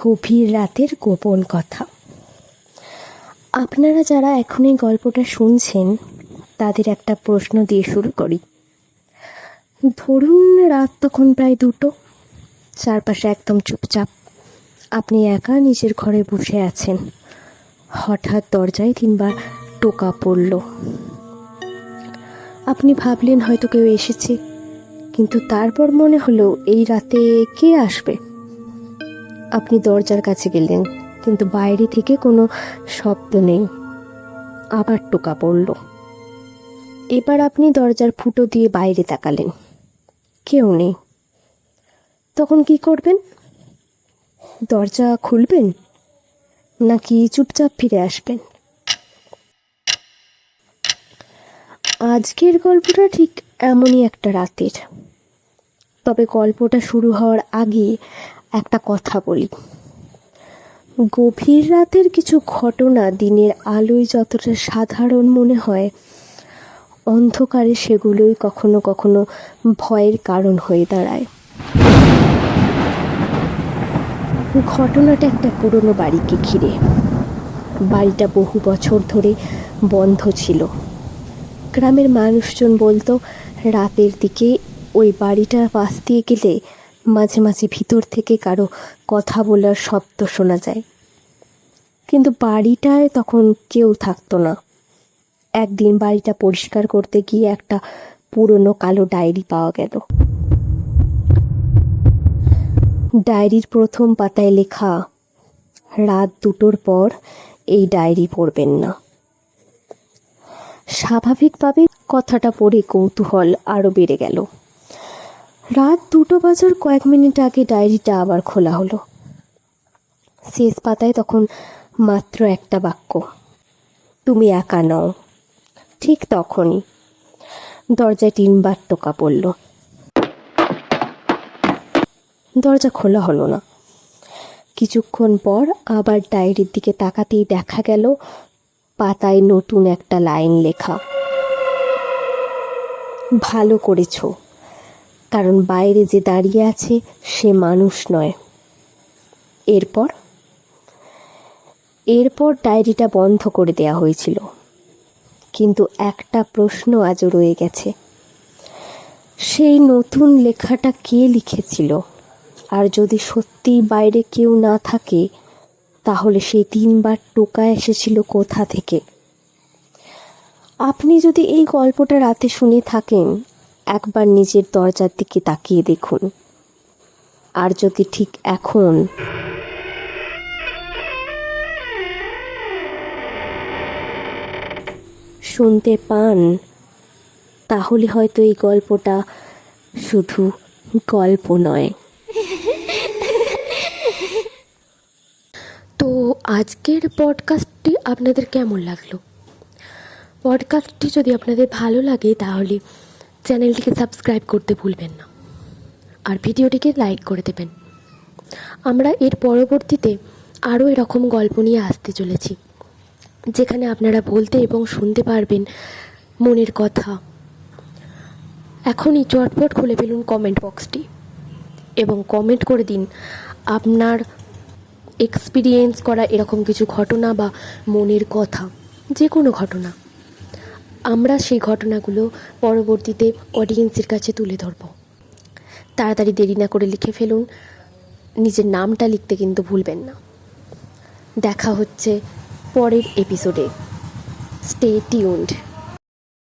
গভীর রাতের গোপন কথা। আপনারা যারা এখন এই গল্পটা শুনছেন তাদের একটা প্রশ্ন দিয়ে শুরু করি। ধরুন রাত তখন প্রায় 2টো, চারপাশে একদম চুপচাপ, আপনি একা নিজের ঘরে বসে আছেন। হঠাৎ দরজায় 3বার টোকা পড়ল। আপনি ভাবলেন হয়তো কেউ এসেছে, কিন্তু তারপর মনে হলো এই রাতে কে আসবে। আপনি দরজার কাছে গেলেন, কিন্তু বাইরে থেকে কোনো শব্দ নেই। আবার টোকা পড়ল। এবার আপনি দরজার ফুটো দিয়ে বাইরে তাকালেন, কেউ নেই। তখন কি করবেন? দরজা খুলবেন নাকি চুপচাপ ফিরে আসবেন? আজকের গল্পটা ঠিক এমনই একটা রাতের। তবে গল্পটা শুরু হওয়ার আগে একটা কথা বলি। গভীর রাতের কিছু ঘটনা দিনের আলোয় যতটা সাধারণ মনে হয়, অন্ধকারে সেগুলোই কখনো কখনো ভয়ের কারণ হয়ে দাঁড়ায়। ঘটনাটা একটা পুরনো বাড়িকে ঘিরে। বাড়িটা বহু বছর ধরে বন্ধ ছিল। গ্রামের মানুষজন বলতো রাতের দিকে ওই বাড়িটার পাশ দিয়ে গেলে মাঝে মাঝে ভিতর থেকে কারো কথা বলার শব্দ শোনা যায়। কিন্তু বাড়িটায় তখন কেউ থাকতো না। একদিন বাড়িটা পরিষ্কার করতে গিয়ে একটা পুরনো কালো ডায়েরি পাওয়া গেল। ডায়েরির প্রথম পাতায় লেখা, রাত 2টোর পর এই ডায়েরি পড়বেন না। স্বাভাবিকভাবে কথাটা পড়ে কৌতূহল আরও বেড়ে গেল। রাত 2টো বাজার কয়েক মিনিট আগে ডায়েরিটা আবার খোলা হলো। শেষ পাতায় তখন মাত্র একটা বাক্য, তুমি একা নও। ঠিক তখনই দরজায় 3বার টোকা পড়ল। দরজা খোলা হলো না। কিছুক্ষণ পর আবার ডায়েরির দিকে তাকাতেই দেখা গেল পাতায় নতুন একটা লাইন লেখা, ভালো করেছো, কারণ বাইরে যে দাঁড়িয়ে আছে সে মানুষ নয়। এরপর ডায়েরিটা বন্ধ করে দেয়া হয়েছিল। কিন্তু একটা প্রশ্ন আজও রয়ে গেছে, সেই নতুন লেখাটা কে লিখেছিল? আর যদি সত্যিই বাইরে কেউ না থাকে, তাহলে সেই 3বার টোকা এসেছিল কোথা থেকে? আপনি যদি এই গল্পটা রাতে শুনে থাকেন, একবার নিজের দরজার দিকে তাকিয়ে দেখুন। আর যদি ঠিক এখন শুনতে পান, তাহলে হয়তো এই গল্পটা শুধু গল্প নয়। তো আজকের পডকাস্টটি আপনাদের কেমন লাগলো? পডকাস্টটি যদি আপনাদের ভালো লাগে তাহলে চ্যানেলটিকে সাবস্ক্রাইব করতে ভুলবেন না, আর ভিডিওটিকে লাইক করে দেবেন। আমরা এর পরবর্তীতে আরও এরকম গল্প নিয়ে আসতে চলেছি, যেখানে আপনারা বলতে এবং শুনতে পারবেন মনের কথা। এখনই চটপট খুলে ফেলুন কমেন্ট বক্সটি এবং কমেন্ট করে দিন আপনার এক্সপিরিয়েন্স করা এরকম কিছু ঘটনা বা মনের কথা, যে কোনো ঘটনা। আমরা সেই ঘটনাগুলো পরবর্তীতে অডিয়েন্সের কাছে তুলে ধরব। তাড়াতাড়ি দেরি না করে লিখে ফেলুন, নিজের নামটা লিখতে কিন্তু ভুলবেন না। দেখা হচ্ছে পরের এপিসোডে। Stay tuned.